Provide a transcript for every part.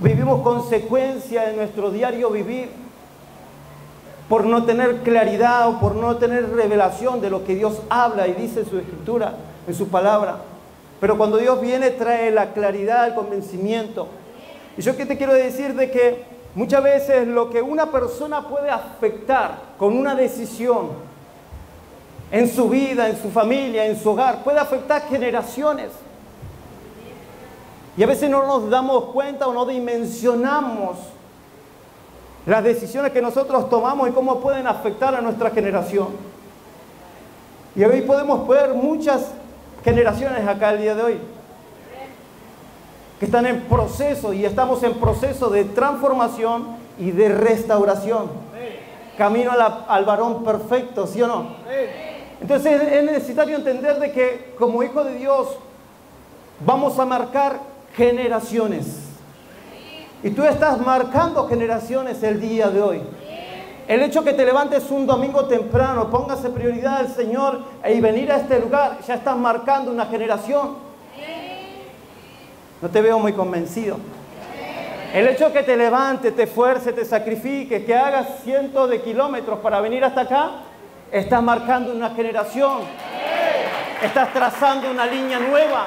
Vivimos consecuencia en nuestro diario vivir por no tener claridad o por no tener revelación de lo que Dios habla y dice en su Escritura, en su palabra. Pero cuando Dios viene trae la claridad, el convencimiento. Y yo que te quiero decir de que muchas veces lo que una persona puede afectar con una decisión en su vida, en su familia, en su hogar, puede afectar generaciones. Y a veces no nos damos cuenta o no dimensionamos las decisiones que nosotros tomamos y cómo pueden afectar a nuestra generación. Y hoy podemos ver muchas generaciones acá el día de hoy que están en proceso y estamos en proceso de transformación y de restauración. Camino al varón perfecto, ¿sí o no? Entonces es necesario entender de que como hijo de Dios vamos a marcar generaciones. Y tú estás marcando generaciones el día de hoy. El hecho que te levantes un domingo temprano, póngase prioridad al Señor y venir a este lugar, ya estás marcando una generación. No te veo muy convencido. El hecho que te levantes, te esfuerces, te sacrifiques, que hagas cientos de kilómetros para venir hasta acá, estás marcando una generación. Estás trazando una línea nueva.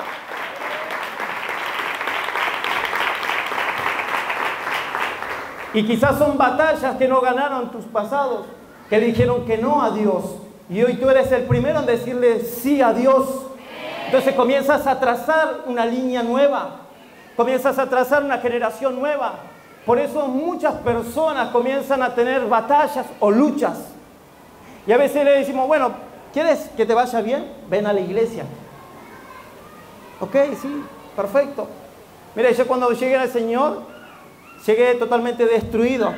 Y quizás son batallas que no ganaron tus pasados, que dijeron que no a Dios. Y hoy tú eres el primero en decirle sí a Dios. Entonces comienzas a trazar una línea nueva. Comienzas a trazar una generación nueva. Por eso muchas personas comienzan a tener batallas o luchas. Y a veces le decimos, bueno, ¿quieres que te vaya bien? Ven a la iglesia. Ok, sí, perfecto. Mira, yo cuando llegué al Señor, llegué totalmente destruido,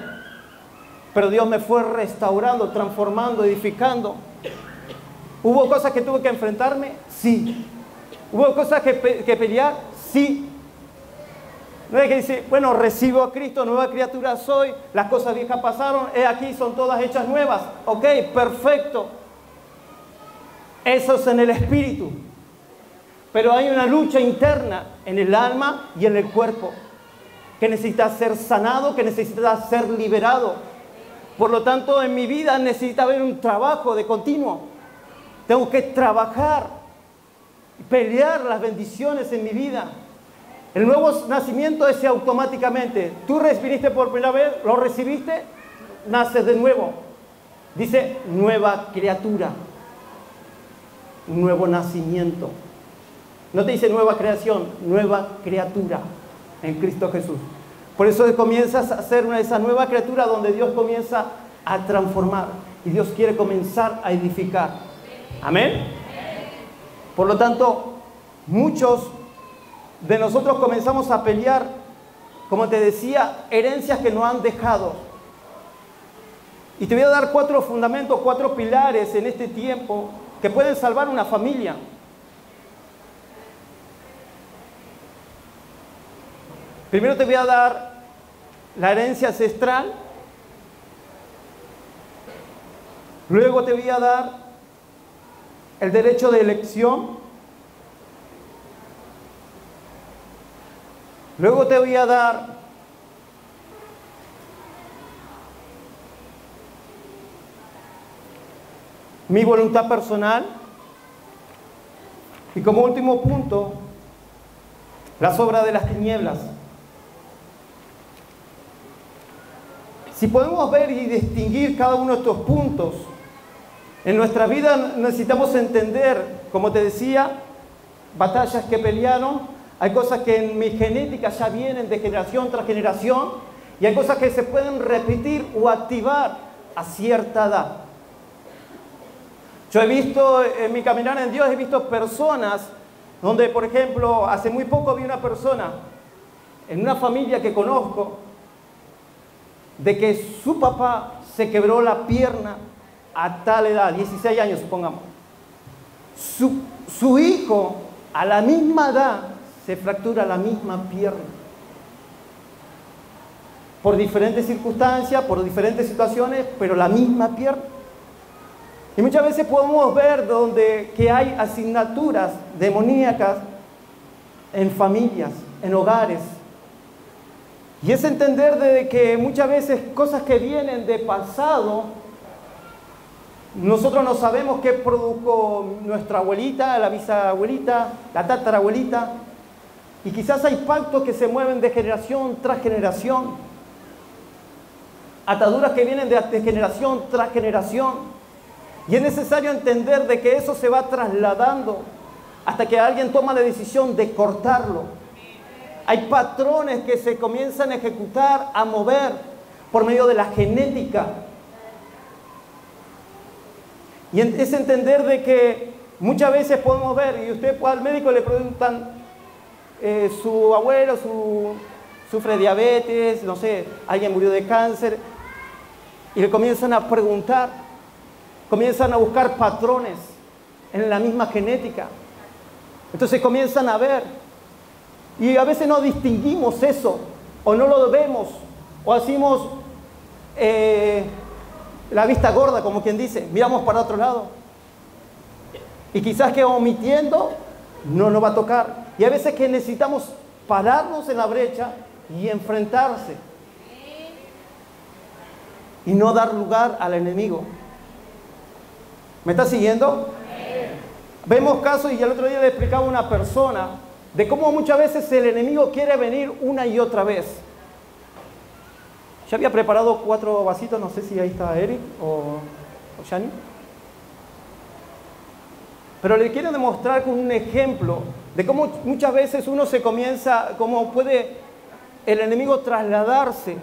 pero Dios me fue restaurando, transformando, edificando. ¿Hubo cosas que tuve que enfrentarme? Sí. ¿Hubo cosas que pelear? Sí. No es que dice, bueno, recibo a Cristo, nueva criatura soy, las cosas viejas pasaron, aquí son todas hechas nuevas. Ok, perfecto. Eso es en el espíritu. Pero hay una lucha interna en el alma y en el cuerpo, que necesita ser sanado, que necesita ser liberado. Por lo tanto, en mi vida necesita haber un trabajo de continuo. Tengo que trabajar, pelear las bendiciones en mi vida. El nuevo nacimiento es automáticamente. Tú viniste por primera vez, lo recibiste, naces de nuevo. Dice nueva criatura, un nuevo nacimiento. No te dice nueva creación, nueva criatura en Cristo Jesús. Por eso comienzas a ser esa nueva criatura donde Dios comienza a transformar y Dios quiere comenzar a edificar. Amén. Por lo tanto, muchos de nosotros comenzamos a pelear, como te decía, herencias que nos han dejado. Y te voy a dar 4 fundamentos, 4 pilares en este tiempo que pueden salvar una familia. Primero te voy a dar la herencia ancestral. Luego te voy a dar el derecho de elección. Luego te voy a dar mi voluntad personal. Y como último punto, las obras de las tinieblas. Si podemos ver y distinguir cada uno de estos puntos, en nuestra vida necesitamos entender, como te decía, batallas que pelearon. Hay cosas que en mi genética ya vienen de generación tras generación y hay cosas que se pueden repetir o activar a cierta edad. Yo he visto en mi caminar en Dios, he visto personas donde, por ejemplo, hace muy poco vi una persona en una familia que conozco de que su papá se quebró la pierna a tal edad, 16 años supongamos. Su hijo a la misma edad se fractura la misma pierna. Por diferentes circunstancias, por diferentes situaciones, pero la misma pierna. Y muchas veces podemos ver que hay asignaturas demoníacas en familias, en hogares. Y es entender de que muchas veces cosas que vienen de pasado, nosotros no sabemos qué produjo nuestra abuelita, la bisabuelita, la tatarabuelita. Y quizás hay pactos que se mueven de generación tras generación. Ataduras que vienen de generación tras generación. Y es necesario entender de que eso se va trasladando hasta que alguien toma la decisión de cortarlo. Hay patrones que se comienzan a ejecutar, a mover por medio de la genética. Y es entender de que muchas veces podemos ver, y usted al médico le preguntan, su abuelo sufre de diabetes, no sé, alguien murió de cáncer, y le comienzan a preguntar, comienzan a buscar patrones en la misma genética. Entonces comienzan a ver, y a veces no distinguimos eso, o no lo vemos, o hacemos la vista gorda, como quien dice, miramos para otro lado. Y quizás que omitiendo no nos va a tocar. Y a veces que necesitamos pararnos en la brecha y enfrentarse. Y no dar lugar al enemigo. ¿Me está siguiendo? Vemos casos, y el otro día le explicaba a una persona de cómo muchas veces el enemigo quiere venir una y otra vez. Ya había preparado 4 vasitos, no sé si ahí está Eric o Shani. Pero le quiero demostrar con un ejemplo de cómo muchas veces uno se comienza, cómo puede el enemigo trasladarse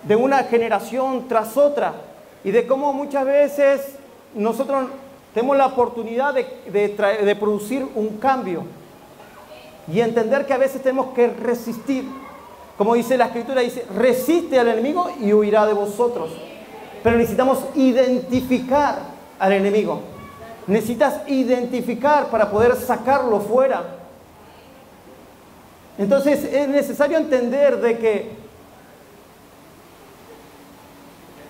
de una generación tras otra, y de cómo muchas veces nosotros tenemos la oportunidad de producir un cambio y entender que a veces tenemos que resistir. Como dice la Escritura, dice, resiste al enemigo y huirá de vosotros. Pero necesitamos identificar al enemigo. Necesitas identificar para poder sacarlo fuera. Entonces es necesario entender de que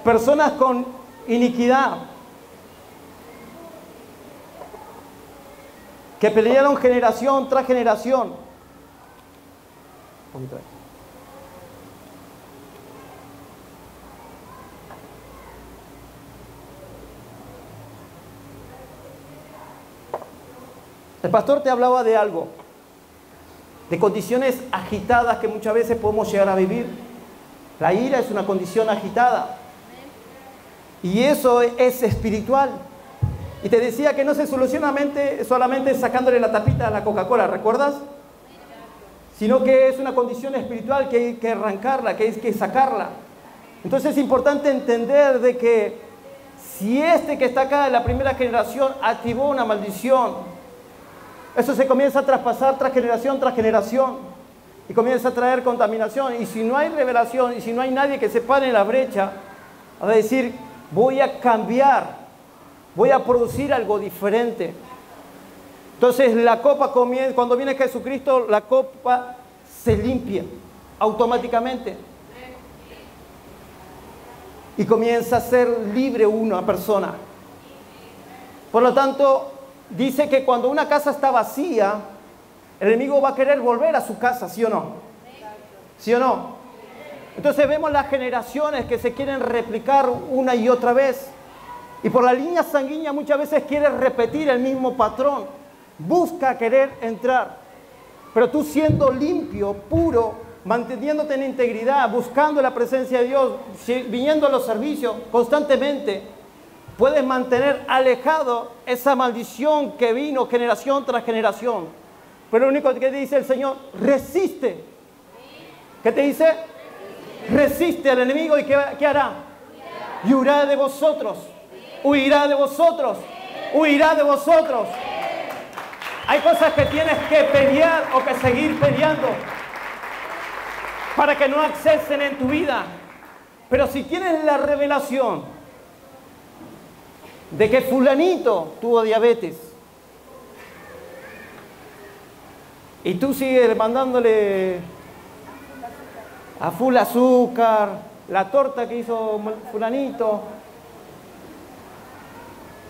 personas con iniquidad, que pelearon generación tras generación. El pastor te hablaba de algo, de condiciones agitadas que muchas veces podemos llegar a vivir. La ira es una condición agitada. Y eso es espiritual. Y te decía que no se soluciona solamente sacándole la tapita a la Coca-Cola, ¿recuerdas? Sino que es una condición espiritual que hay que arrancarla, que hay que sacarla. Entonces es importante entender de que si que está acá en la primera generación activó una maldición, eso se comienza a traspasar tras generación y comienza a traer contaminación. Y si no hay revelación y si no hay nadie que se pare en la brecha a decir, voy a cambiar, voy a producir algo diferente. Entonces la copa comienza, cuando viene Jesucristo, la copa se limpia automáticamente. Y comienza a ser libre una persona. Por lo tanto, dice que cuando una casa está vacía, el enemigo va a querer volver a su casa, ¿sí o no? ¿Sí o no? Entonces vemos las generaciones que se quieren replicar una y otra vez. Y por la línea sanguínea muchas veces quiere repetir el mismo patrón. Busca querer entrar. Pero tú siendo limpio, puro, manteniéndote en integridad, buscando la presencia de Dios, viniendo a los servicios constantemente, puedes mantener alejado esa maldición que vino generación tras generación. Pero lo único que dice el Señor, resiste. ¿Qué te dice? Resiste al enemigo y ¿qué hará? Y huirá de vosotros. Huirá de vosotros. Huirá de vosotros. Hay cosas que tienes que pelear o que seguir peleando para que no accesen en tu vida. Pero si tienes la revelación de que fulanito tuvo diabetes y tú sigues mandándole a full azúcar, la torta que hizo fulanito,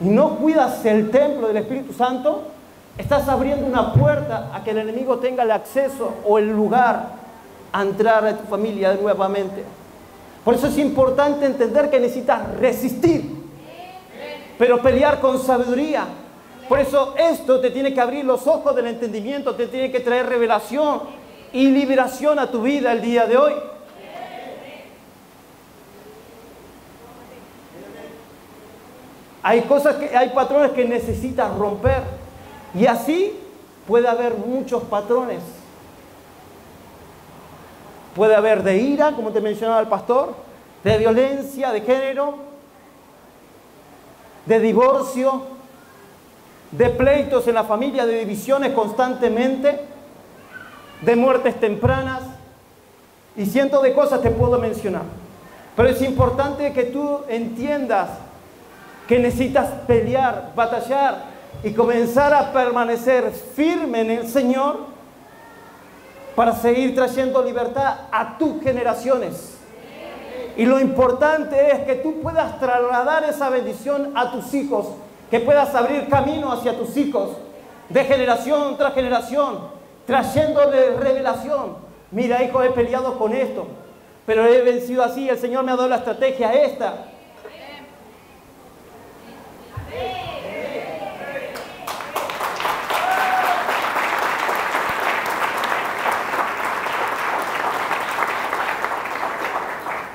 y no cuidas el templo del Espíritu Santo, estás abriendo una puerta a que el enemigo tenga el acceso o el lugar a entrar a tu familia nuevamente. Por eso es importante entender que necesitas resistir, pero pelear con sabiduría. Por eso esto te tiene que abrir los ojos del entendimiento, te tiene que traer revelación y liberación a tu vida el día de hoy. Hay hay patrones que necesitas romper. Y así puede haber muchos patrones. Puede haber de ira, como te mencionaba el pastor, de violencia de género, de divorcio, de pleitos en la familia, de divisiones constantemente, de muertes tempranas, y cientos de cosas te puedo mencionar. Pero es importante que tú entiendas que necesitas pelear, batallar y comenzar a permanecer firme en el Señor para seguir trayendo libertad a tus generaciones. Y lo importante es que tú puedas trasladar esa bendición a tus hijos, que puedas abrir camino hacia tus hijos, de generación tras generación, trayéndole revelación. Mira, hijo, he peleado con esto, pero he vencido así, el Señor me ha dado la estrategia esta.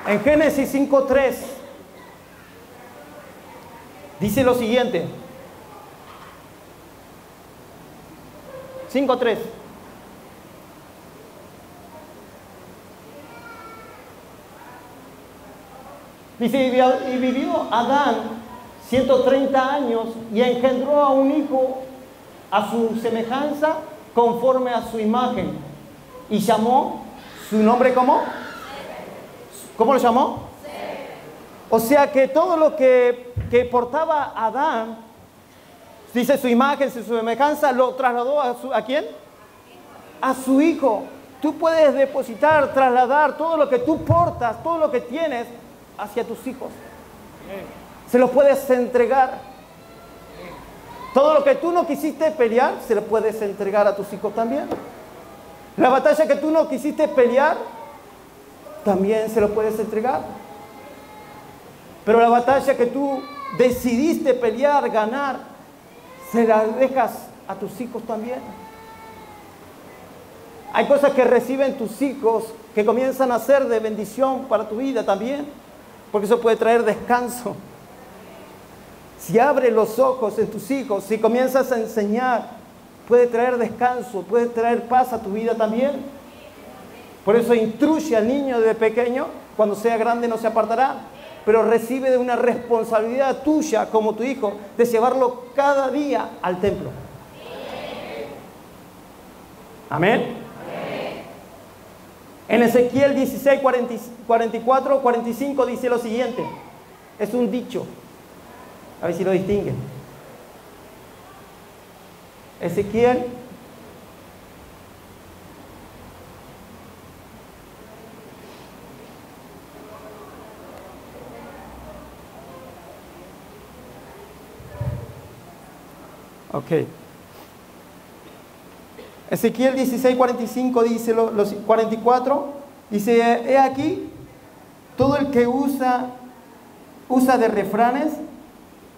En Génesis 5:3 dice lo siguiente. 5:3. Dice, y vivió Adán 130 años y engendró a un hijo a su semejanza conforme a su imagen. Y llamó su nombre, ¿cómo? ¿Cómo lo llamó? O sea que todo lo que portaba Adán, dice su imagen, su semejanza, lo trasladó ¿a quién? A su hijo. Tú puedes depositar, trasladar todo lo que tú portas, todo lo que tienes hacia tus hijos. Se lo puedes entregar. Todo lo que tú no quisiste pelear, se lo puedes entregar a tus hijos también. La batalla que tú no quisiste pelear, también se lo puedes entregar. Pero la batalla que tú decidiste pelear, ganar, se la dejas a tus hijos también. Hay cosas que reciben tus hijos que comienzan a ser de bendición para tu vida también, porque eso puede traer descanso. Si abres los ojos en tus hijos, si comienzas a enseñar, puede traer descanso, puede traer paz a tu vida también. Por eso instruye al niño desde pequeño, cuando sea grande no se apartará, pero recibe de una responsabilidad tuya como tu hijo de llevarlo cada día al templo. Amén. En Ezequiel 16, 44, 45 dice lo siguiente. Es un dicho. A ver si lo distinguen. Ezequiel Ezequiel 16, 45 dice, los 44, dice, he aquí, todo el que usa de refranes,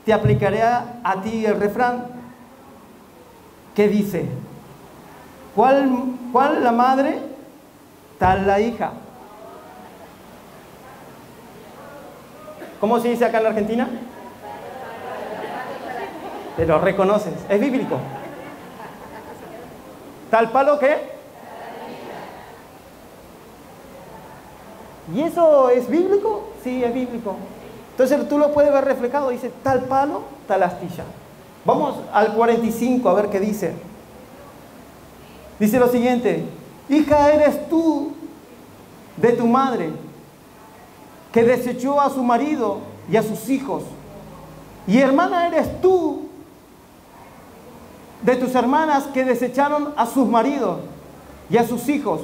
te aplicaré a ti el refrán, que dice, ¿cuál la madre, tal la hija? ¿Cómo se dice acá en la Argentina? Te lo reconoces, es bíblico. ¿Tal palo qué? ¿Y eso es bíblico? Sí, es bíblico. Entonces tú lo puedes ver reflejado, dice tal palo, tal astilla. Vamos al 45 a ver qué dice. Dice lo siguiente, hija eres tú de tu madre, que desechó a su marido y a sus hijos, y hermana eres tú de tus hermanas que desecharon a sus maridos y a sus hijos.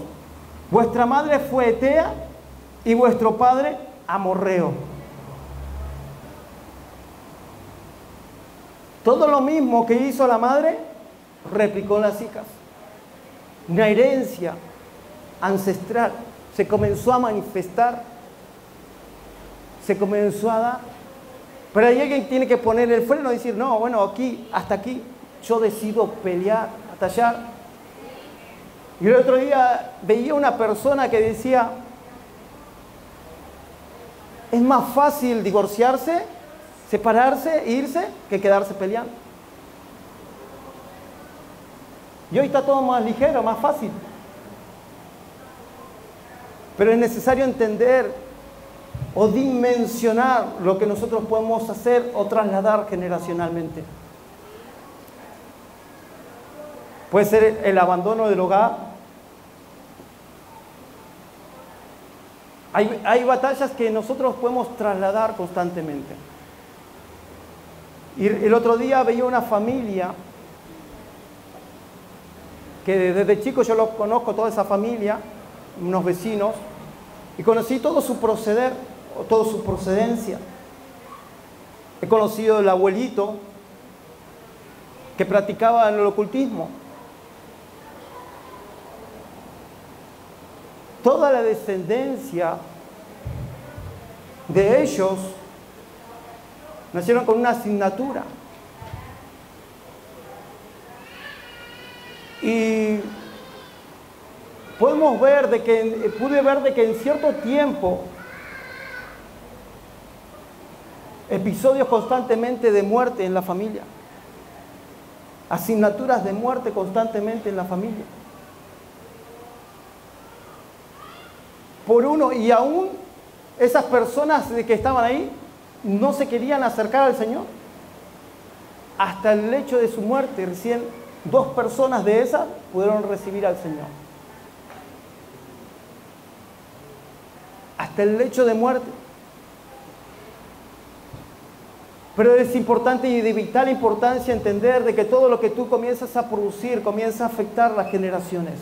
Vuestra madre fue Etea y vuestro padre amorreo. Todo lo mismo que hizo la madre, replicó las hijas. Una herencia ancestral se comenzó a manifestar, se comenzó a dar. Pero hay alguien que tiene que poner el freno y decir, no, bueno, aquí, hasta aquí, yo decido pelear, batallar. Y el otro día veía una persona que decía, es más fácil divorciarse, separarse, irse, que quedarse peleando. Y hoy está todo más ligero, más fácil. Pero es necesario entender o dimensionar lo que nosotros podemos hacer o trasladar generacionalmente. Puede ser el abandono del hogar. Hay batallas que nosotros podemos trasladar constantemente. Y el otro día veía una familia que desde chico yo los conozco, toda esa familia, unos vecinos, y conocí todo su proceder, toda su procedencia. He conocido el abuelito que practicaba el ocultismo. Toda la descendencia de ellos nacieron con una asignatura. Y podemos ver pude ver de que en cierto tiempo episodios constantemente de muerte en la familia, asignaturas de muerte constantemente en la familia. Por uno, y aún esas personas que estaban ahí no se querían acercar al Señor. Hasta el hecho de su muerte, recién 2 personas de esas pudieron recibir al Señor. Hasta el hecho de muerte. Pero es importante y de vital importancia entender de que todo lo que tú comienzas a producir comienza a afectar las generaciones.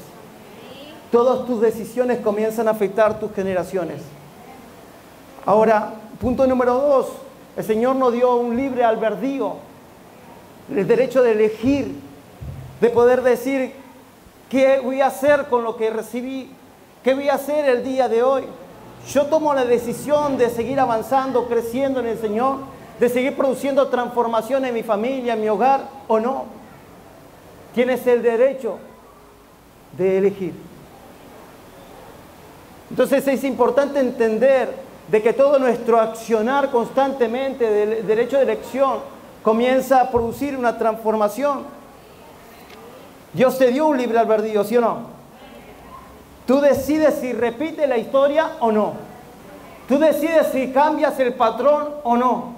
Todas tus decisiones comienzan a afectar tus generaciones. Ahora, punto número 2. El Señor nos dio un libre albedrío, el derecho de elegir, de poder decir qué voy a hacer con lo que recibí, qué voy a hacer el día de hoy. Yo tomo la decisión de seguir avanzando, creciendo en el Señor, de seguir produciendo transformación en mi familia, en mi hogar, o no. Tienes el derecho de elegir. Entonces es importante entender de que todo nuestro accionar constantemente del derecho de elección comienza a producir una transformación. Dios te dio un libre albedrío, ¿sí o no? Tú decides si repites la historia o no. Tú decides si cambias el patrón o no.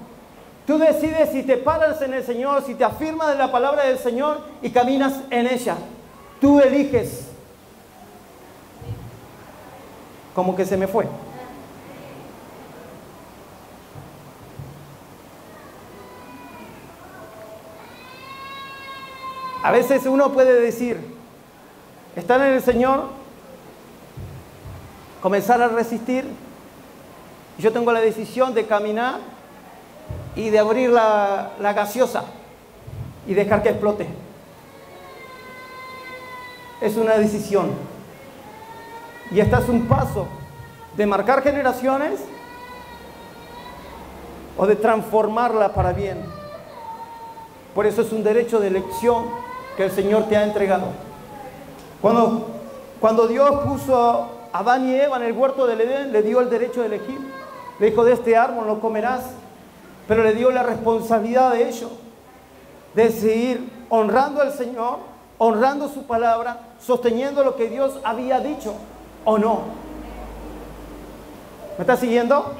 Tú decides si te paras en el Señor, si te afirmas de la palabra del Señor y caminas en ella. Tú eliges. Como que se me fue. A veces uno puede decir, estar en el Señor, comenzar a resistir. Yo tengo la decisión de caminar y de abrir la gaseosa y dejar que explote. Es una decisión. Y estás un paso de marcar generaciones o de transformarla para bien. Por eso es un derecho de elección que el Señor te ha entregado. Cuando Dios puso a Adán y Eva en el huerto del Edén, le dio el derecho de elegir. Le dijo, de este árbol no comerás, pero le dio la responsabilidad de ello, de seguir honrando al Señor, honrando su palabra, sosteniendo lo que Dios había dicho. ¿O no? ¿Me está siguiendo?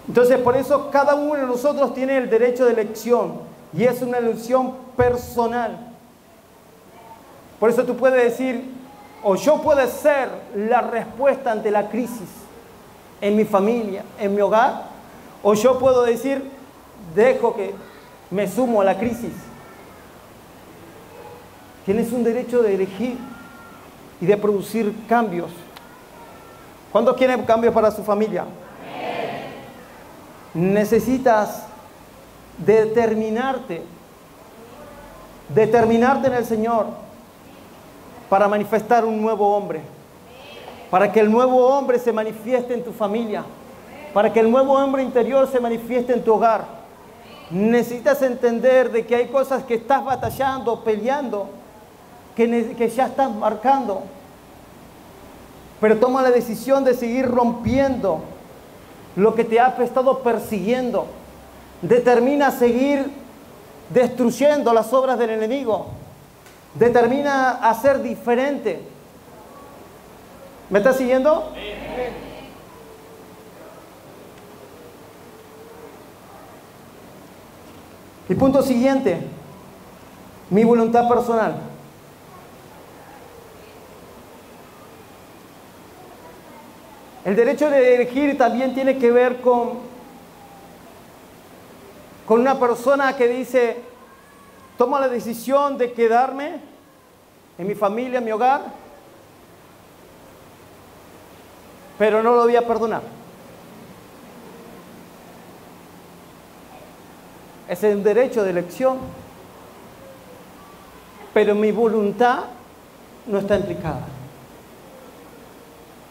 Entonces, por eso cada uno de nosotros tiene el derecho de elección. Y es una elección personal. Por eso tú puedes decir, o yo puedo ser la respuesta ante la crisis en mi familia, en mi hogar, o yo puedo decir, dejo que me sumo a la crisis. Tienes un derecho de elegir y de producir cambios. ¿Cuántos quieren cambios para su familia? Necesitas determinarte en el Señor para manifestar un nuevo hombre. para que el nuevo hombre se manifieste en tu familia, para que el nuevo hombre interior se manifieste en tu hogar. Necesitas entender de que hay cosas que estás batallando, peleando, que ya estás marcando. Pero toma la decisión de seguir rompiendo lo que te ha estado persiguiendo. Determina seguir destruyendo las obras del enemigo. Determina a ser diferente. ¿Me estás siguiendo? Sí. Y punto siguiente, mi voluntad personal. El derecho de elegir también tiene que ver con una persona que dice, toma la decisión de quedarme en mi familia, en mi hogar, pero no lo voy a perdonar. Es el derecho de elección, pero mi voluntad no está implicada.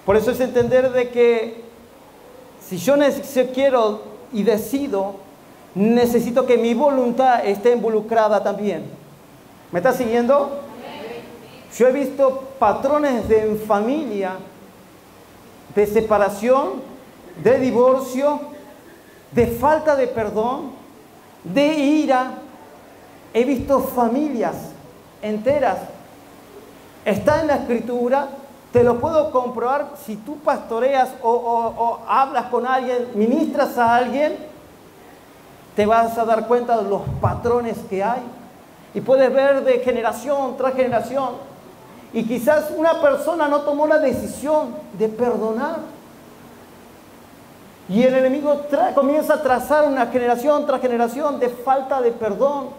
Por eso es entender de que si yo quiero y decido, necesito que mi voluntad esté involucrada también. ¿Me estás siguiendo? Yo he visto patrones en familia de separación, de divorcio, de falta de perdón, de ira. He visto familias enteras. Está en la Escritura, te lo puedo comprobar. Si tú pastoreas o hablas con alguien, ministras a alguien, te vas a dar cuenta de los patrones que hay. Y puedes ver de generación tras generación. Y quizás una persona no tomó la decisión de perdonar. Y el enemigo comienza a trazar una generación tras generación de falta de perdón.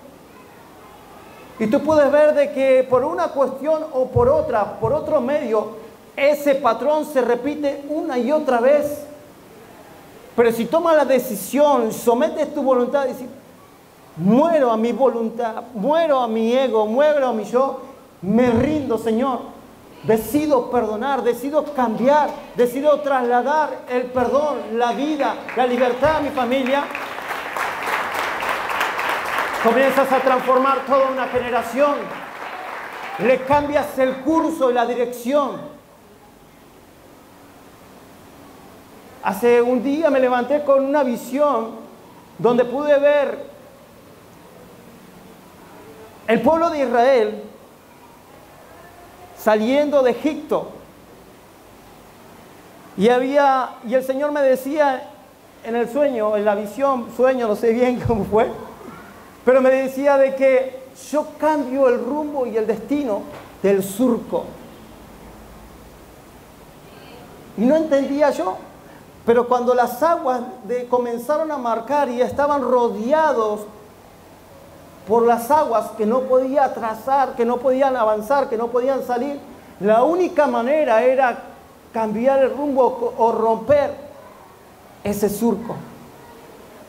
Y tú puedes ver de que por una cuestión o por otra, por otro medio, ese patrón se repite una y otra vez. Pero si tomas la decisión, sometes tu voluntad y dices, muero a mi voluntad, muero a mi ego, muero a mi yo, me rindo, Señor. Decido perdonar, decido cambiar, decido trasladar el perdón, la vida, la libertad a mi familia. Comienzas a transformar toda una generación. Le cambias el curso y la dirección. Hace un día me levanté con una visión donde pude ver el pueblo de Israel saliendo de Egipto. Y el Señor me decía en el sueño, en la visión, sueño, no sé bien cómo fue, pero me decía de que yo cambio el rumbo y el destino del surco. Y no entendía yo, pero cuando las aguas comenzaron a marcar y estaban rodeados por las aguas que no podía trazar, que no podían avanzar, que no podían salir, la única manera era cambiar el rumbo o romper ese surco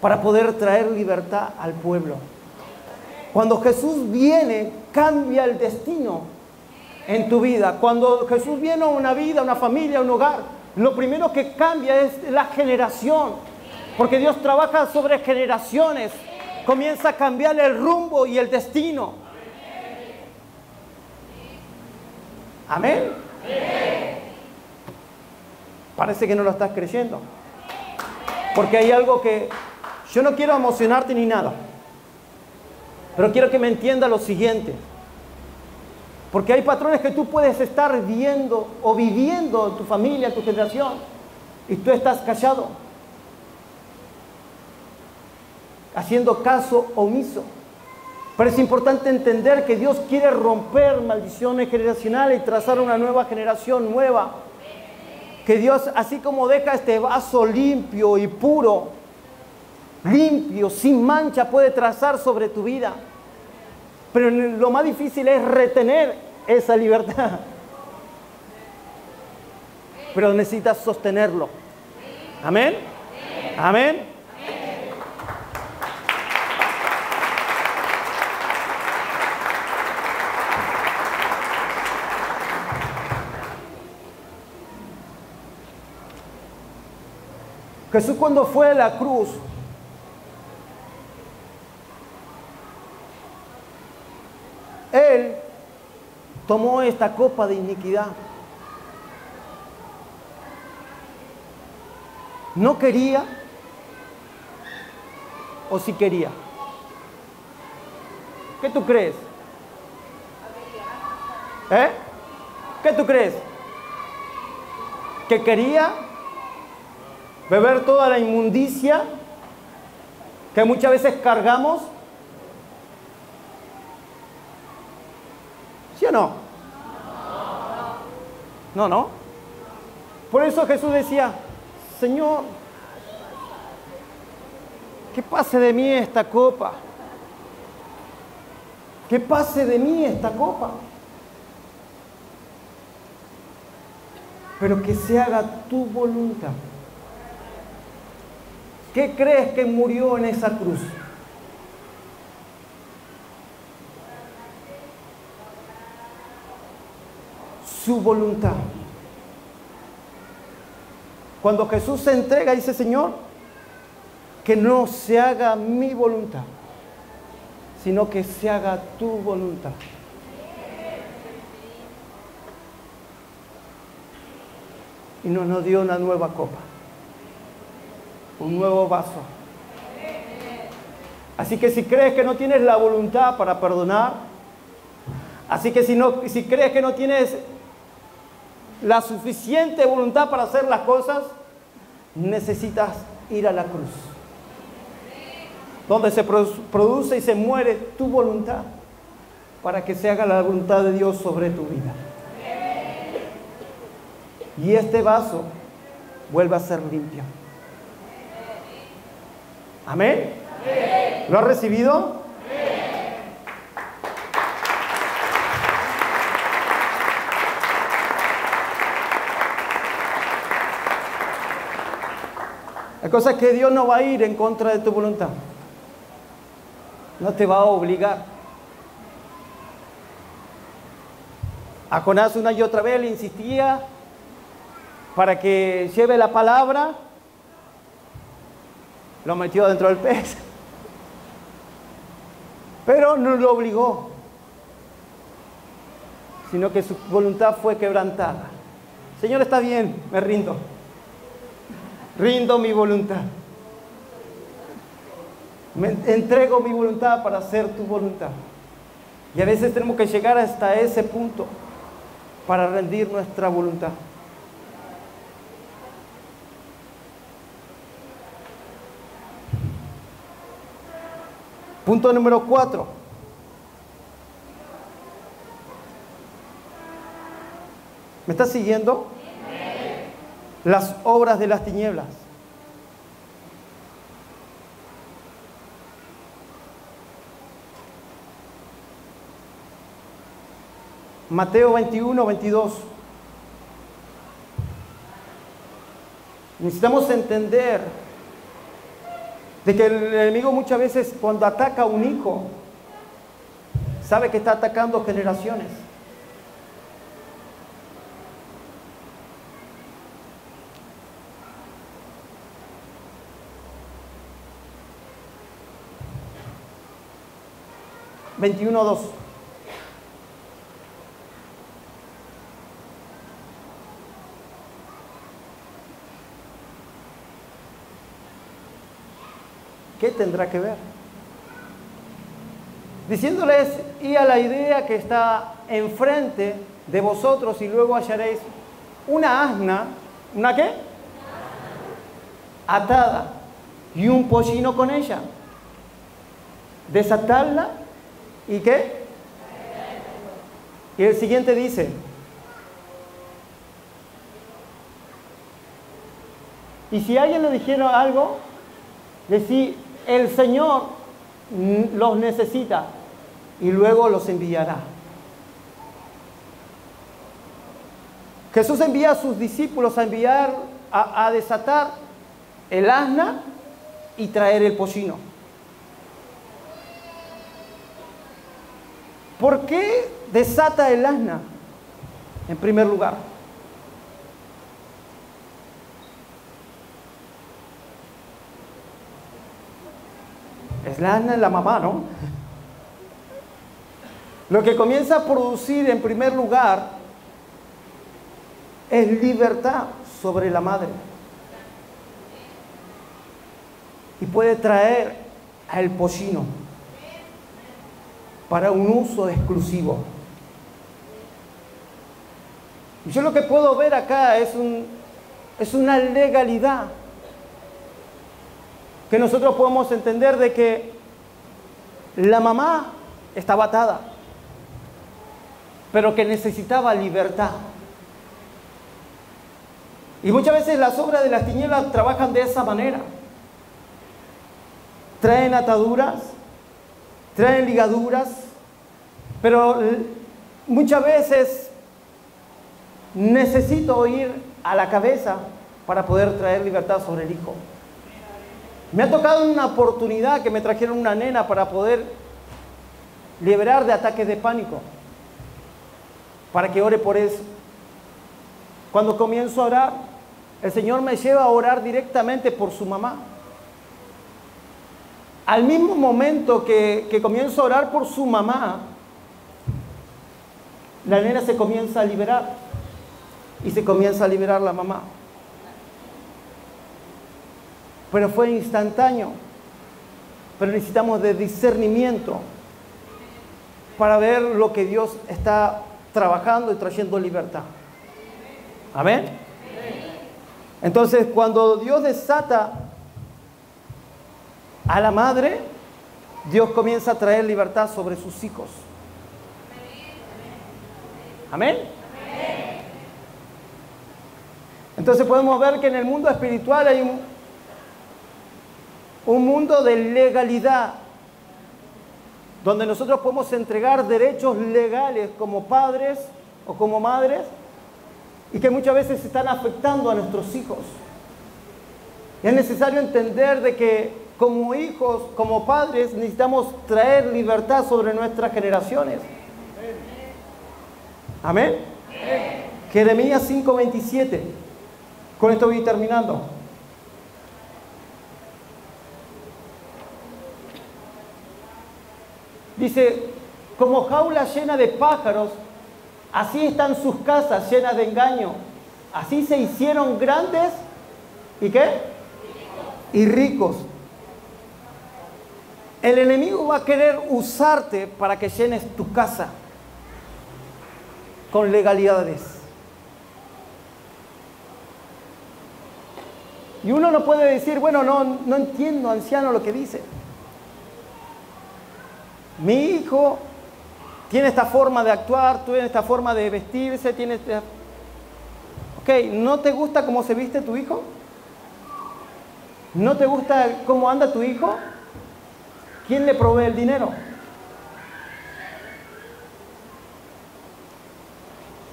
para poder traer libertad al pueblo. Cuando Jesús viene, cambia el destino en tu vida. Cuando Jesús viene a una vida, a una familia, a un hogar, lo primero que cambia es la generación, porque Dios trabaja sobre generaciones. Comienza a cambiar el rumbo y el destino. Amén. Parece que no lo estás creyendo. Porque hay algo que yo no quiero emocionarte ni nada, pero quiero que me entienda lo siguiente. Porque hay patrones que tú puedes estar viendo o viviendo en tu familia, en tu generación, y tú estás callado, haciendo caso omiso. Pero es importante entender que Dios quiere romper maldiciones generacionales y trazar una nueva generación nueva. Que Dios, así como deja este vaso limpio y puro, limpio, sin mancha, puede trazar sobre tu vida. Pero lo más difícil es retener esa libertad. Pero necesitas sostenerlo. Amén. Amén. Jesús cuando fue a la cruz, Él tomó esta copa de iniquidad. ¿No quería? ¿O sí quería? ¿Qué tú crees? ¿Eh? ¿Qué tú crees? ¿Que quería beber toda la inmundicia que muchas veces cargamos? ¿Sí o no? No, no. Por eso Jesús decía, Señor, que pase de mí esta copa. Que pase de mí esta copa. Pero que se haga tu voluntad. ¿Qué crees que murió en esa cruz? Su voluntad. Cuando Jesús se entrega, dice, Señor, que no se haga mi voluntad, sino que se haga tu voluntad. Y nos dio una nueva copa, un nuevo vaso. Así que si crees que no tienes la voluntad para perdonar, así que si crees que no tienes la suficiente voluntad para hacer las cosas, necesitas ir a la cruz, donde se produce y se muere tu voluntad, para que se haga la voluntad de Dios sobre tu vida. Y este vaso vuelve a ser limpio. ¿Amén? ¿Lo has recibido? La cosa es que Dios no va a ir en contra de tu voluntad. No te va a obligar. A Jonás una y otra vez le insistía para que lleve la palabra. Lo metió dentro del pez. Pero no lo obligó, sino que su voluntad fue quebrantada. Señor, está bien, me rindo. Rindo mi voluntad. Me entrego mi voluntad para hacer tu voluntad. Y a veces tenemos que llegar hasta ese punto para rendir nuestra voluntad. Punto número 4. ¿Me estás siguiendo? Las obras de las tinieblas. Mateo 21, 22. Necesitamos entender de que el enemigo muchas veces cuando ataca a un hijo, sabe que está atacando generaciones. Veintiuno, 2. ¿Qué tendrá que ver? Diciéndoles, y a la idea que está enfrente de vosotros, y luego hallaréis una asna, ¿una qué? Atada, y un pollino con ella. Desatarla, ¿y qué? Y el siguiente dice, y si alguien le dijera algo, decir, el Señor los necesita y luego los enviará. Jesús envía a sus discípulos a desatar el asna y traer el pollino. ¿Por qué desata el asna? En primer lugar, es la mamá, ¿no? Lo que comienza a producir en primer lugar es libertad sobre la madre. Y puede traer al pollino para un uso exclusivo. Yo lo que puedo ver acá es una legalidad que nosotros podemos entender de que la mamá estaba atada, pero que necesitaba libertad. Y muchas veces las obras de las tinieblas trabajan de esa manera. Traen ataduras, traen ligaduras, pero muchas veces necesito ir a la cabeza para poder traer libertad sobre el hijo. Me ha tocado una oportunidad que me trajeron una nena para poder liberar de ataques de pánico, para que ore por eso. Cuando comienzo a orar, el Señor me lleva a orar directamente por su mamá. Al mismo momento que comienzo a orar por su mamá, la nena se comienza a liberar y se comienza a liberar la mamá. Pero fue instantáneo. Pero necesitamos de discernimiento para ver lo que Dios está trabajando y trayendo libertad. Amén. Entonces, cuando Dios desata a la madre, Dios comienza a traer libertad sobre sus hijos. Amén. Entonces podemos ver que en el mundo espiritual hay un mundo de legalidad, donde nosotros podemos entregar derechos legales como padres o como madres, y que muchas veces están afectando a nuestros hijos. Y es necesario entender de que como hijos, como padres, necesitamos traer libertad sobre nuestras generaciones. Amén. Jeremías 5:27. Con esto voy terminando. Dice, como jaula llena de pájaros, así están sus casas llenas de engaño. Así se hicieron grandes, ¿y qué? Y ricos. El enemigo va a querer usarte para que llenes tu casa con legalidades. Y uno no puede decir, bueno, no entiendo, anciano, lo que dice. Mi hijo tiene esta forma de actuar, tiene esta forma de vestirse, tiene esta... Ok, ¿no te gusta cómo se viste tu hijo? ¿No te gusta cómo anda tu hijo? ¿Quién le provee el dinero?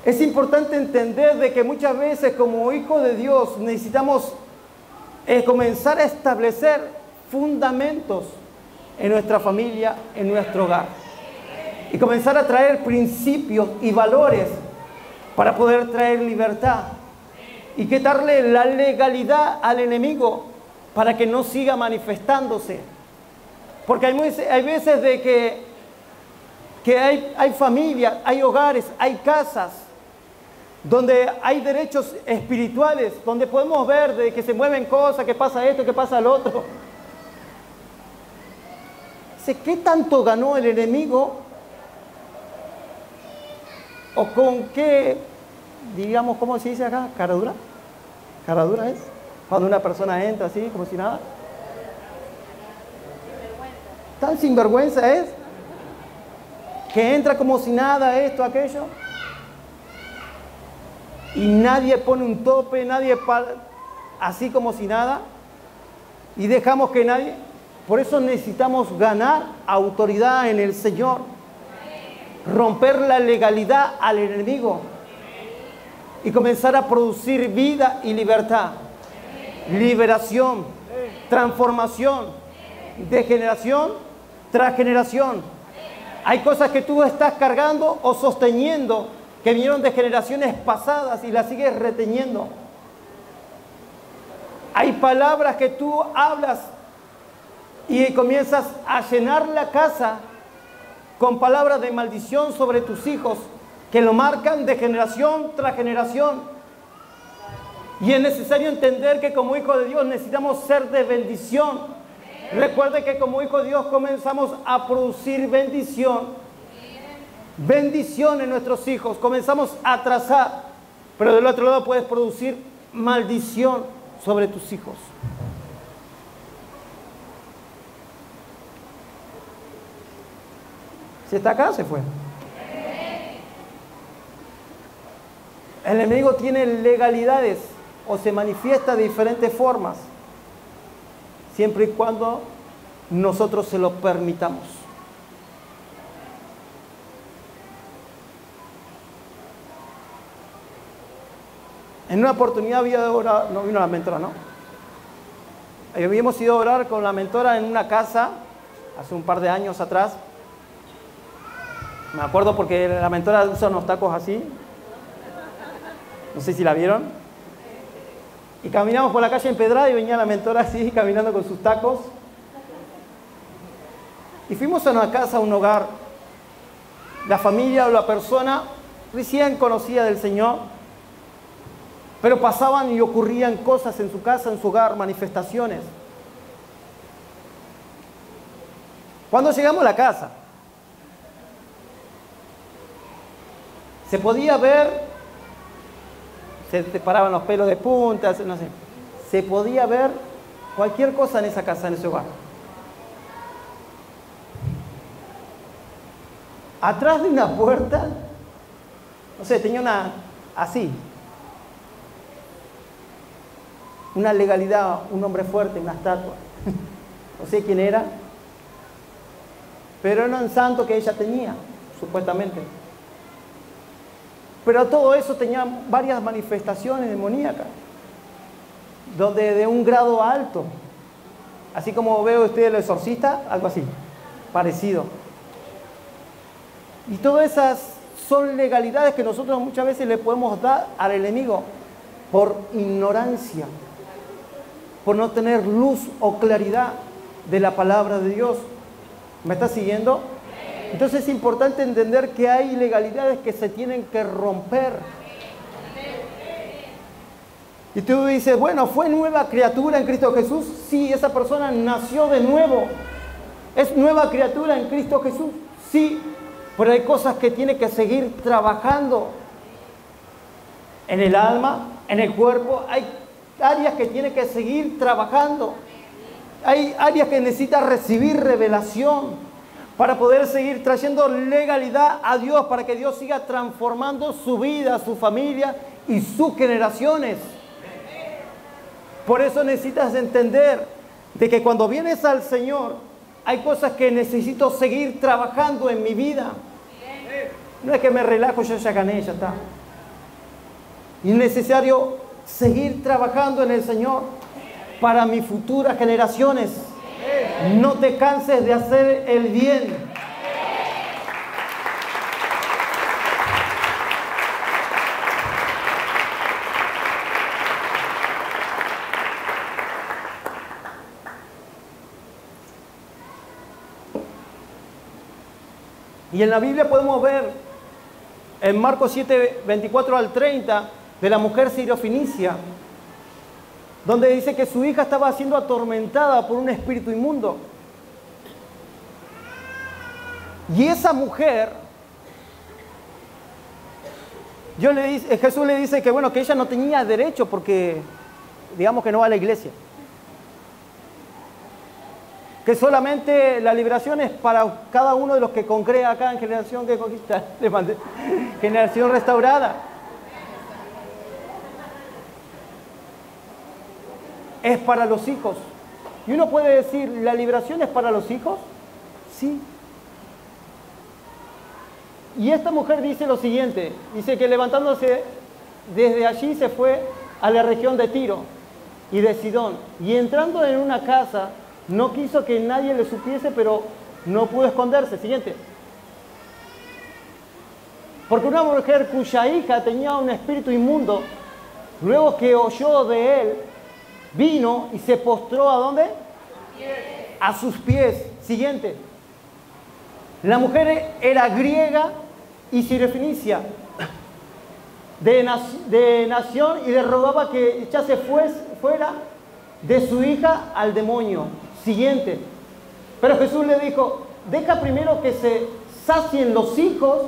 Es importante entender de que muchas veces como hijos de Dios necesitamos comenzar a establecer fundamentos en nuestra familia, en nuestro hogar. Y comenzar a traer principios y valores para poder traer libertad. Y quitarle la legalidad al enemigo para que no siga manifestándose. Porque hay veces de que hay familias, hay hogares, hay casas, donde hay derechos espirituales, donde podemos ver de que se mueven cosas, que pasa esto, que pasa lo otro. ¿Qué tanto ganó el enemigo? ¿O con qué, digamos, cómo se dice acá? ¿Caradura? ¿Caradura es? Cuando una persona entra así, como si nada. Tan sinvergüenza es que entra como si nada, esto, aquello. Y nadie pone un tope, nadie así como si nada. Y dejamos que nadie... Por eso necesitamos ganar autoridad en el Señor. Romper la legalidad al enemigo. Y comenzar a producir vida y libertad. Liberación. Transformación. De generación tras generación. Hay cosas que tú estás cargando o sosteniendo que vinieron de generaciones pasadas y las sigues reteniendo. Hay palabras que tú hablas y comienzas a llenar la casa con palabras de maldición sobre tus hijos que lo marcan de generación tras generación. Y es necesario entender que como hijos de Dios necesitamos ser de bendición. Recuerde que como hijos de Dios comenzamos a producir bendición. Bendición en nuestros hijos. Comenzamos a trazar. Pero del otro lado puedes producir maldición sobre tus hijos. Si está acá, se fue. El enemigo tiene legalidades o se manifiesta de diferentes formas, siempre y cuando nosotros se lo permitamos. En una oportunidad había de orar, no vino la mentora, ¿no? Habíamos ido a orar con la mentora en una casa hace un par de años atrás. Me acuerdo porque la mentora usa unos tacos así. No sé si la vieron. Y caminamos por la calle empedrada y venía la mentora así, caminando con sus tacos. Y fuimos a una casa, a un hogar. La familia o la persona recién conocida del Señor. Pero pasaban y ocurrían cosas en su casa, en su hogar, manifestaciones. Cuando llegamos a la casa, se podía ver, se te paraban los pelos de punta, no sé, se podía ver cualquier cosa en esa casa, en ese hogar. Atrás de una puerta, no sé, tenía una, así, una legalidad, un hombre fuerte, una estatua. No sé quién era, pero era un santo que ella tenía, supuestamente. Pero todo eso tenía varias manifestaciones demoníacas, donde de un grado alto, así como veo usted el exorcista, algo así, parecido. Y todas esas son legalidades que nosotros muchas veces le podemos dar al enemigo por ignorancia, por no tener luz o claridad de la palabra de Dios. ¿Me está siguiendo? Entonces es importante entender que hay legalidades que se tienen que romper. Y tú dices, bueno, ¿fue nueva criatura en Cristo Jesús? Sí, esa persona nació de nuevo. ¿Es nueva criatura en Cristo Jesús? Sí, pero hay cosas que tiene que seguir trabajando. En el alma, en el cuerpo, hay áreas que tiene que seguir trabajando. Hay áreas que necesita recibir revelación para poder seguir trayendo legalidad a Dios, para que Dios siga transformando su vida, su familia y sus generaciones. Por eso necesitas entender de que cuando vienes al Señor, hay cosas que necesito seguir trabajando en mi vida. No es que me relajo, yo ya gané, ya está. Y es necesario seguir trabajando en el Señor para mis futuras generaciones. No te canses de hacer el bien. Y en la Biblia podemos ver en Marcos 7, 24 al 30 de la mujer sirofenicia, donde dice que su hija estaba siendo atormentada por un espíritu inmundo. Y esa mujer, Jesús le dice que bueno, que ella no tenía derecho porque, digamos que no va a la iglesia. Que solamente la liberación es para cada uno de los que congrega acá en Generación que Conquista, Generación Restaurada. Es para los hijos. Y uno puede decir, ¿la liberación es para los hijos? Sí. Y esta mujer dice lo siguiente, dice que levantándose desde allí se fue a la región de Tiro y de Sidón. Y entrando en una casa, no quiso que nadie le supiese, pero no pudo esconderse. Siguiente. Porque una mujer cuya hija tenía un espíritu inmundo, luego que oyó de él, vino y se postró ¿a dónde? a sus pies. Siguiente. La mujer era griega y sirofenicia, de nación, y le rogaba que echase fuera de su hija al demonio. Siguiente. Pero Jesús le dijo, deja primero que se sacien los hijos,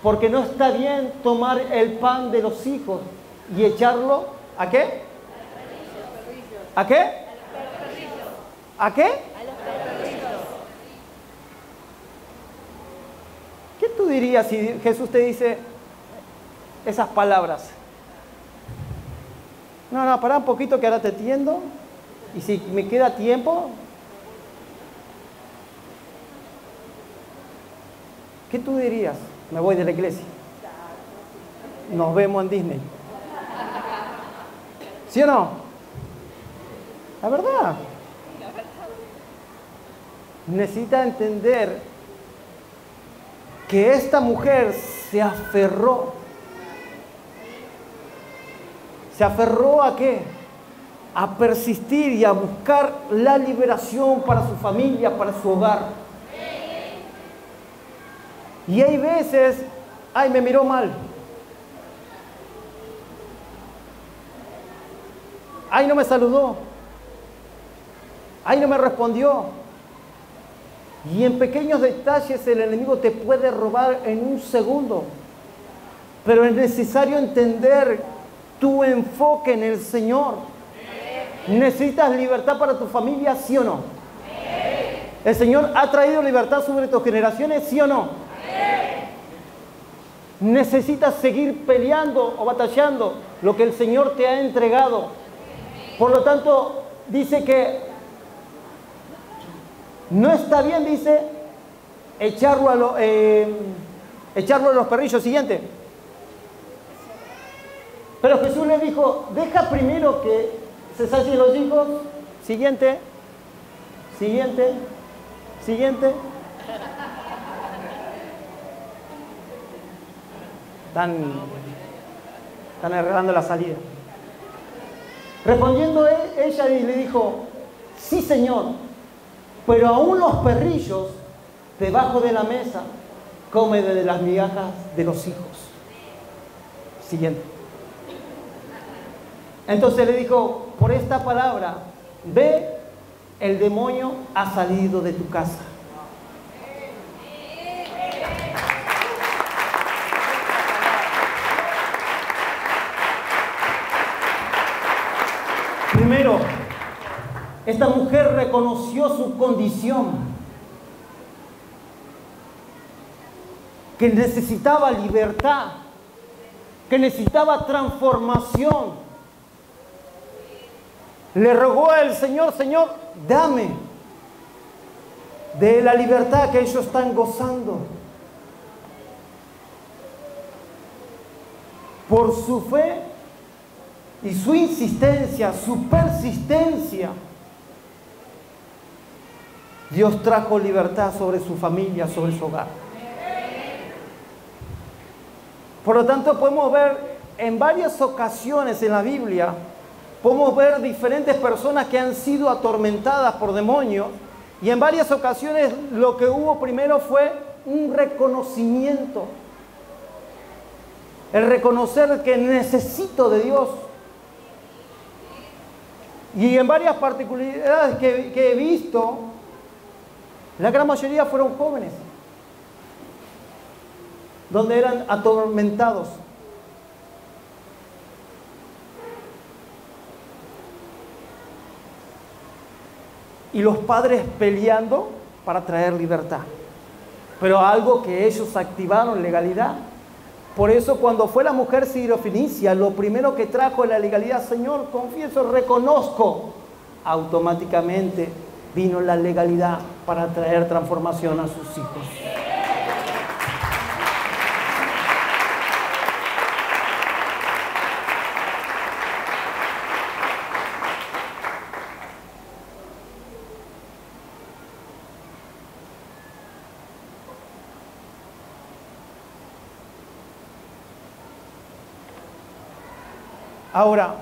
porque no está bien tomar el pan de los hijos y echarlo, ¿a qué? ¿A qué? ¿A qué? ¿Qué tú dirías si Jesús te dice esas palabras? No, pará un poquito que ahora te atiendo. Y si me queda tiempo, ¿qué tú dirías? Me voy de la iglesia. Nos vemos en Disney. ¿Sí o no? La verdad. Necesita entender que esta mujer se aferró. ¿Se aferró a qué? A persistir y a buscar la liberación para su familia, para su hogar. Y hay veces, ay, me miró mal. Ay, no me saludó. Ay, no me respondió. Y en pequeños detalles el enemigo te puede robar en un segundo. Pero es necesario entender tu enfoque en el Señor. ¿Necesitas libertad para tu familia, sí o no? ¿El Señor ha traído libertad sobre tus generaciones, sí o no? ¿Necesitas seguir peleando o batallando lo que el Señor te ha entregado? Por lo tanto, dice que no está bien, dice, echarlo a los perrillos. Siguiente. Pero Jesús le dijo, deja primero que se sacien los hijos. Siguiente. Siguiente. Siguiente. Están arreglando la salida. Respondiendo ella y le dijo, sí, Señor, pero aún los perrillos debajo de la mesa comen de las migajas de los hijos. Siguiente. Entonces le dijo, por esta palabra, ve, el demonio ha salido de tu casa. Primero, esta mujer reconoció su condición, que necesitaba libertad, que necesitaba transformación. Le rogó al Señor, Señor, dame de la libertad que ellos están gozando. Por su fe y su insistencia, su persistencia, Dios trajo libertad sobre su familia, sobre su hogar. Por lo tanto, podemos ver en varias ocasiones en la Biblia, podemos ver diferentes personas que han sido atormentadas por demonios, y en varias ocasiones lo que hubo primero fue un reconocimiento. El reconocer que necesito de Dios. Y en varias particularidades que he visto, la gran mayoría fueron jóvenes, donde eran atormentados. Y los padres peleando para traer libertad. Pero algo que ellos activaron, legalidad. Por eso cuando fue la mujer sirofenicia, lo primero que trajo la legalidad, Señor, confieso, reconozco, automáticamente vino la legalidad para traer transformación a sus hijos. Ahora,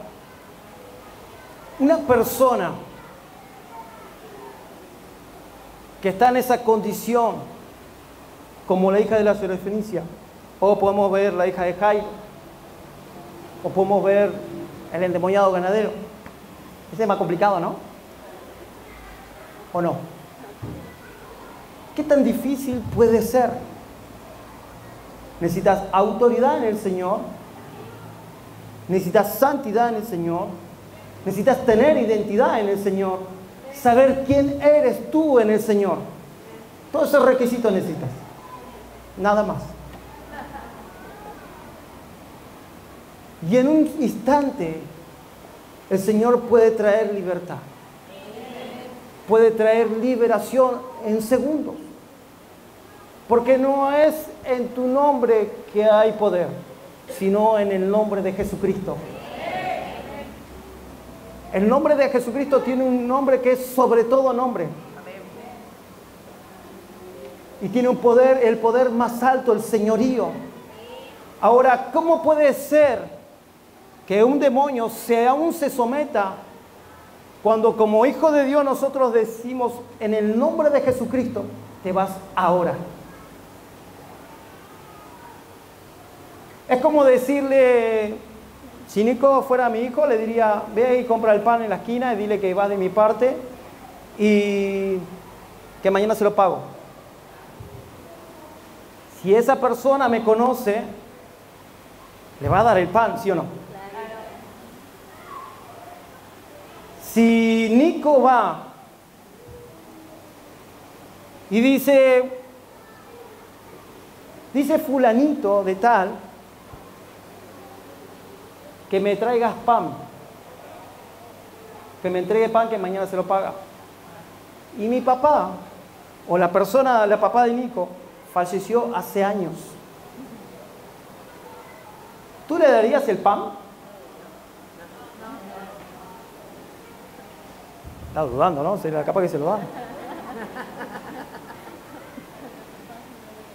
una persona que está en esa condición, como la hija de la Fenicia, o podemos ver la hija de Jairo, o podemos ver el endemoniado ganadero. Ese es más complicado, ¿no? ¿O no? ¿Qué tan difícil puede ser? Necesitas autoridad en el Señor, necesitas santidad en el Señor, necesitas tener identidad en el Señor, saber quién eres tú en el Señor. Todos esos requisitos necesitas, nada más. Y en un instante el Señor puede traer libertad, puede traer liberación en segundos. Porque no es en tu nombre que hay poder, sino en el nombre de Jesucristo. El nombre de Jesucristo tiene un nombre que es sobre todo nombre. Y tiene un poder, el poder más alto, el señorío. Ahora, ¿cómo puede ser que un demonio aún se someta cuando como hijo de Dios nosotros decimos en el nombre de Jesucristo, te vas ahora? Es como decirle, si Nico fuera mi hijo, le diría, ve y compra el pan en la esquina y dile que va de mi parte y que mañana se lo pago. Si esa persona me conoce, le va a dar el pan, ¿sí o no? Claro. Si Nico va y dice fulanito de tal, que me traigas pan, que me entregue pan que mañana se lo paga. Y mi papá, o la papá de Nico, falleció hace años. ¿Tú le darías el pan? Está dudando, ¿no? Capaz que se lo dan.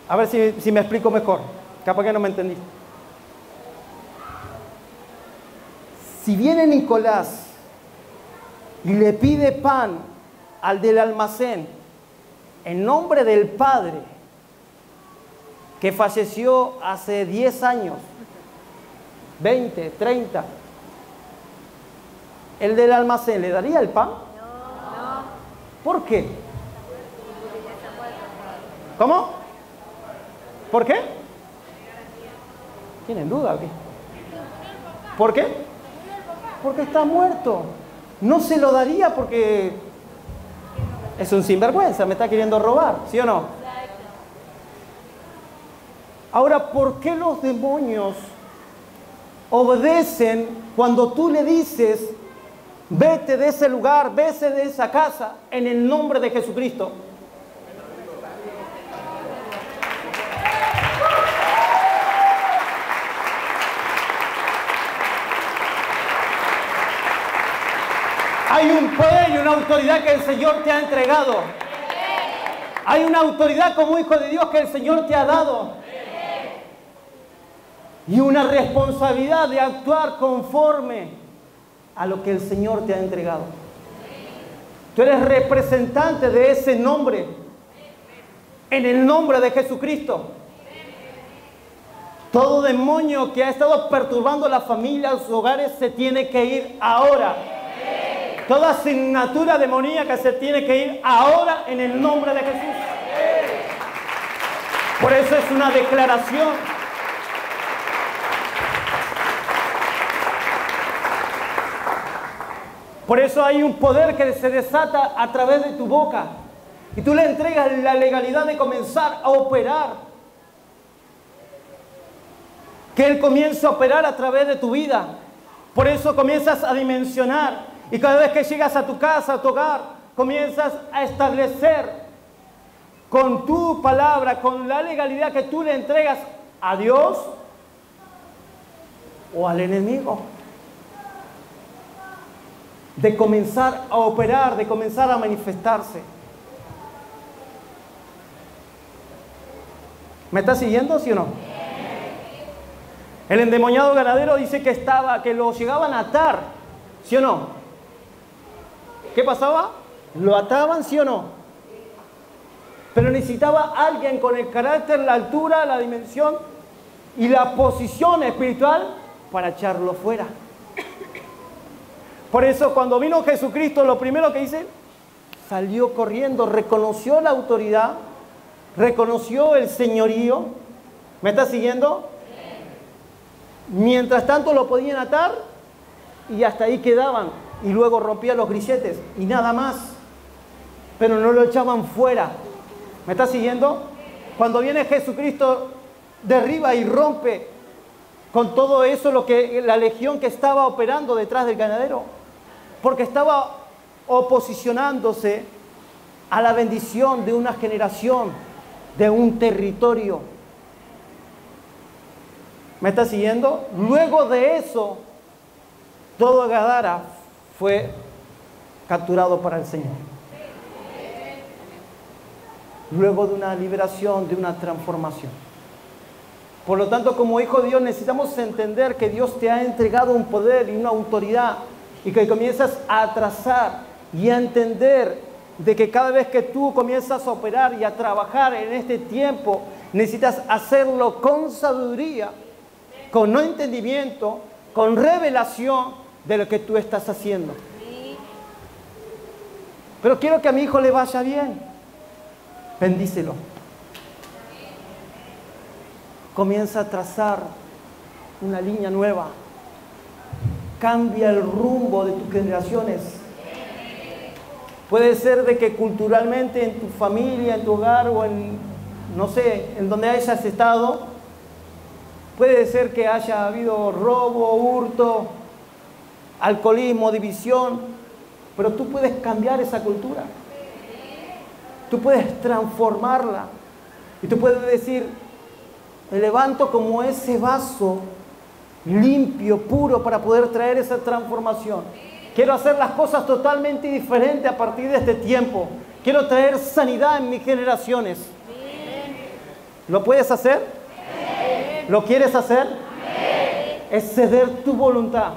A ver si me explico mejor. Capaz que no me entendí. Si viene Nicolás y le pide pan al del almacén en nombre del padre que falleció hace 10 años, 20, 30, ¿el del almacén le daría el pan? No. ¿Por qué? ¿Cómo? ¿Por qué? ¿Tienen duda o qué? ¿Por qué? Porque está muerto. No se lo daría porque es un sinvergüenza, me está queriendo robar, ¿sí o no? Ahora, ¿por qué los demonios obedecen cuando tú le dices, vete de ese lugar, vete de esa casa, en el nombre de Jesucristo? Hay un poder y una autoridad que el Señor te ha entregado. Hay una autoridad como hijo de Dios que el Señor te ha dado. Y una responsabilidad de actuar conforme a lo que el Señor te ha entregado. Tú eres representante de ese nombre. En el nombre de Jesucristo. Todo demonio que ha estado perturbando la familia, los hogares, se tiene que ir ahora. Toda asignatura demoníaca se tiene que ir ahora en el nombre de Jesús. Por eso es una declaración. Por eso hay un poder que se desata a través de tu boca. Y tú le entregas la legalidad de comenzar a operar. Que Él comience a operar a través de tu vida. Por eso comienzas a dimensionar. Y cada vez que llegas a tu casa, a tu hogar, comienzas a establecer con tu palabra, con la legalidad que tú le entregas a Dios o al enemigo. De comenzar a operar, de comenzar a manifestarse. ¿Me estás siguiendo, sí o no? El endemoniado ganadero dice que lo llegaban a atar, ¿sí o no? ¿Qué pasaba? ¿Lo ataban, sí o no? Pero necesitaba alguien con el carácter, la altura, la dimensión y la posición espiritual para echarlo fuera. Por eso cuando vino Jesucristo, lo primero que hice, salió corriendo, reconoció la autoridad, reconoció el señorío. ¿Me está siguiendo? Mientras tanto lo podían atar y hasta ahí quedaban. Y luego rompía los grilletes y nada más. Pero no lo echaban fuera. ¿Me está siguiendo? Cuando viene Jesucristo, derriba y rompe con todo eso la legión que estaba operando detrás del ganadero. Porque estaba oposicionándose a la bendición de una generación, de un territorio. ¿Me está siguiendo? Luego de eso, todo Gadara fue capturado para el Señor. Luego de una liberación, de una transformación. Por lo tanto, como hijo de Dios, necesitamos entender que Dios te ha entregado un poder y una autoridad y que comienzas a trazar y a entender de que cada vez que tú comienzas a operar y a trabajar en este tiempo, necesitas hacerlo con sabiduría, con entendimiento, con revelación de lo que tú estás haciendo. Pero quiero que a mi hijo le vaya bien. Bendícelo. Comienza a trazar una línea nueva. Cambia el rumbo de tus generaciones. Puede ser de que culturalmente en tu familia, en tu hogar o en, no sé, en donde hayas estado, puede ser que haya habido robo, hurto, alcoholismo, división, pero tú puedes cambiar esa cultura. Tú puedes transformarla y tú puedes decir, me levanto como ese vaso limpio, puro, para poder traer esa transformación. Quiero hacer las cosas totalmente diferentes a partir de este tiempo. Quiero traer sanidad en mis generaciones. ¿Lo puedes hacer? ¿Lo quieres hacer? Es ceder tu voluntad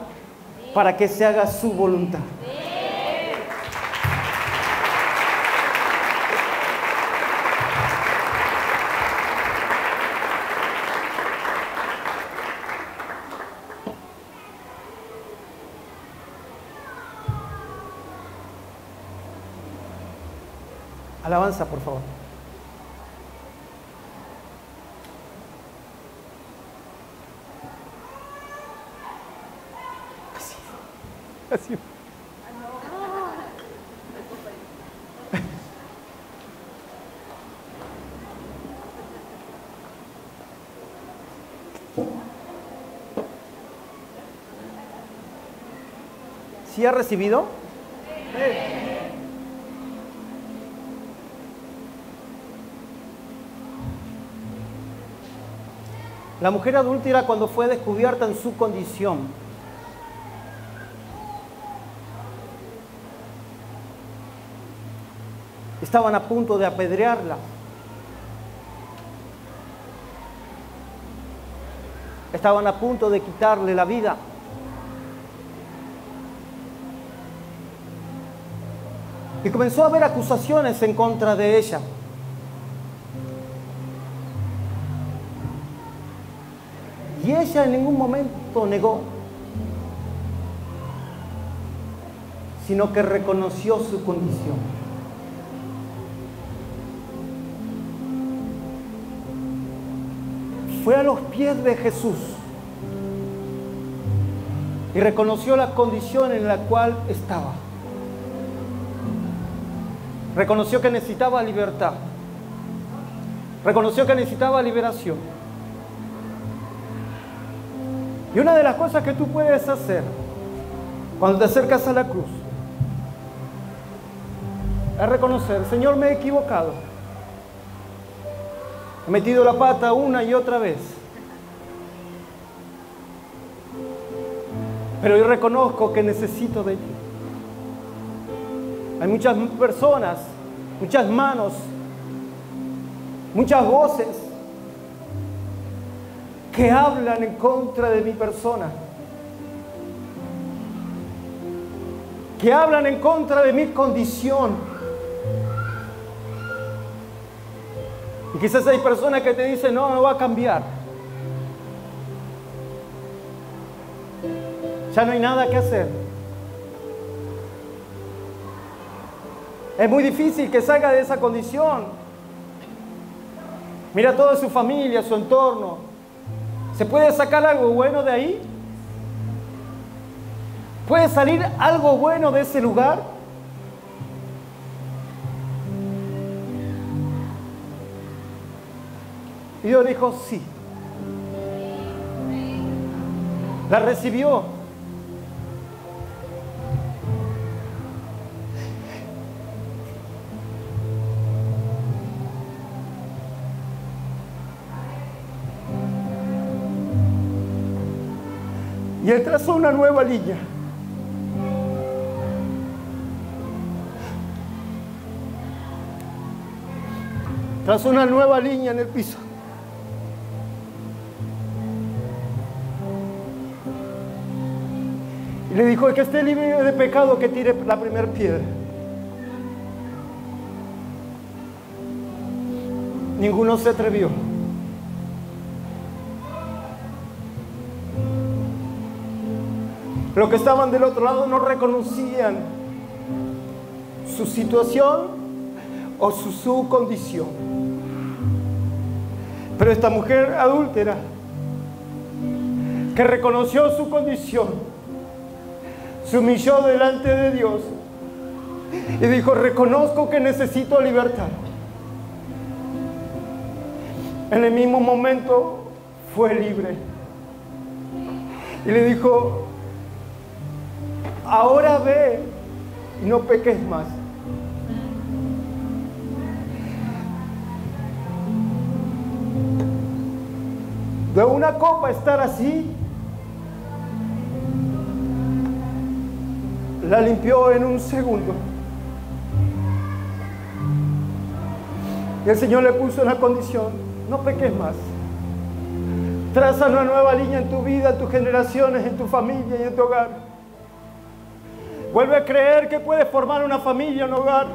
para que se haga su voluntad. Alabanza, por favor. Así. ¿Sí ha recibido? La mujer adúltera, cuando fue descubierta en su condición, estaban a punto de apedrearla. Estaban a punto de quitarle la vida. Y comenzó a haber acusaciones en contra de ella. Y ella en ningún momento negó, sino que reconoció su condición. Fue a los pies de Jesús y reconoció la condición en la cual estaba. Reconoció que necesitaba libertad. Reconoció que necesitaba liberación. Y una de las cosas que tú puedes hacer cuando te acercas a la cruz es reconocer, Señor, me he equivocado. He metido la pata una y otra vez. Pero yo reconozco que necesito de ti. Hay muchas personas, muchas manos, muchas voces que hablan en contra de mi persona, que hablan en contra de mi condición, Y quizás hay personas que te dicen, no, no va a cambiar. Ya no hay nada que hacer. Es muy difícil que salga de esa condición. Mira toda su familia, su entorno. ¿Se puede sacar algo bueno de ahí? ¿Puede salir algo bueno de ese lugar? Y Dios dijo, sí. La recibió. Y Él trazó una nueva línea. Trazó una nueva línea en el piso. Y le dijo, el que esté libre de pecado, que tire la primera piedra. Ninguno se atrevió. Los que estaban del otro lado no reconocían su situación o su condición. Pero esta mujer adúltera, que reconoció su condición, se humilló delante de Dios y dijo, reconozco que necesito libertad. En el mismo momento fue libre. Y le dijo, ahora ve y no peques más. De una copa estar así, la limpió en un segundo. Y el Señor le puso una condición: no peques más. Traza una nueva línea en tu vida, en tus generaciones, en tu familia y en tu hogar. Vuelve a creer que puedes formar una familia, un hogar.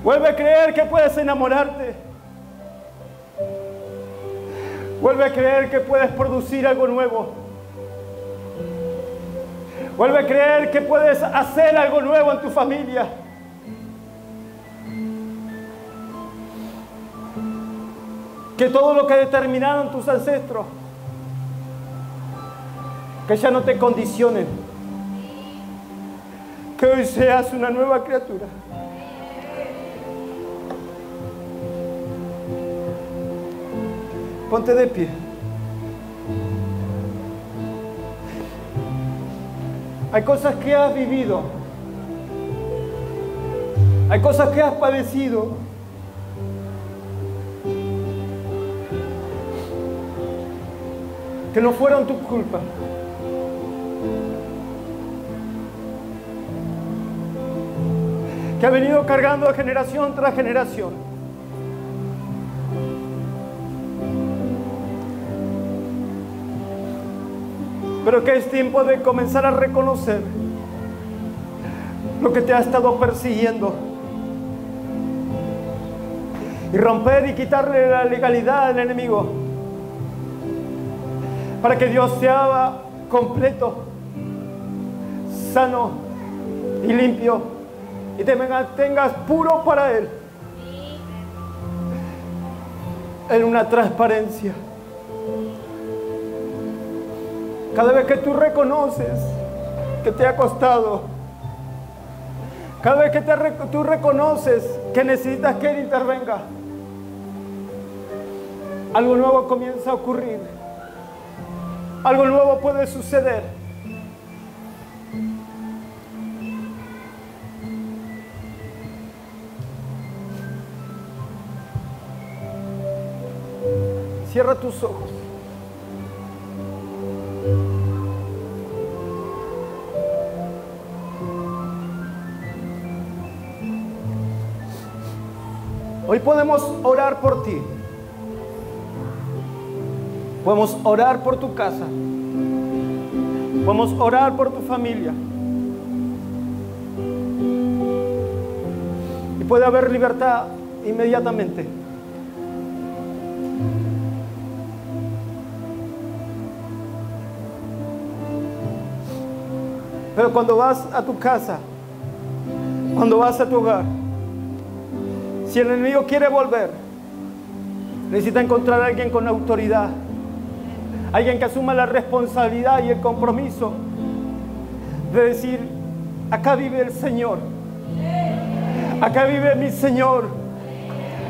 Vuelve a creer que puedes enamorarte. Vuelve a creer que puedes producir algo nuevo. Vuelve a creer que puedes hacer algo nuevo en tu familia. Que todo lo que determinaron tus ancestros, que ya no te condicionen. Que hoy seas una nueva criatura. Ponte de pie. Hay cosas que has vivido. Hay cosas que has padecido. Que no fueron tu culpa. Que ha venido cargando de generación tras generación. Pero que es tiempo de comenzar a reconocer lo que te ha estado persiguiendo. Y romper y quitarle la legalidad al enemigo. Para que Dios se haga completo, sano y limpio. Y te mantengas puro para Él. En una transparencia. Cada vez que tú reconoces que te ha costado, cada vez que tú reconoces que necesitas que Él intervenga, algo nuevo comienza a ocurrir. Algo nuevo puede suceder. Cierra tus ojos. Hoy podemos orar por ti. Podemos orar por tu casa. Podemos orar por tu familia. Y puede haber libertad inmediatamente. Pero cuando vas a tu casa, cuando vas a tu hogar, si el enemigo quiere volver, necesita encontrar a alguien con autoridad, alguien que asuma la responsabilidad y el compromiso de decir: acá vive el Señor, acá vive mi Señor,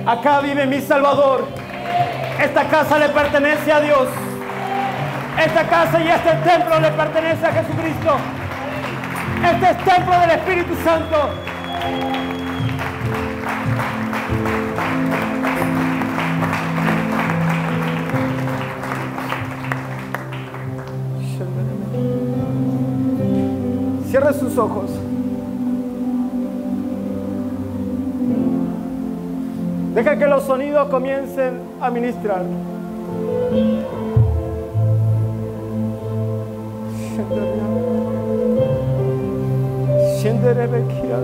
acá vive mi Salvador. Esta casa le pertenece a Dios. Esta casa y este templo le pertenece a Jesucristo. Este es templo del Espíritu Santo. Cierre sus ojos. Deja que los sonidos comiencen a ministrar. Shenderebekia.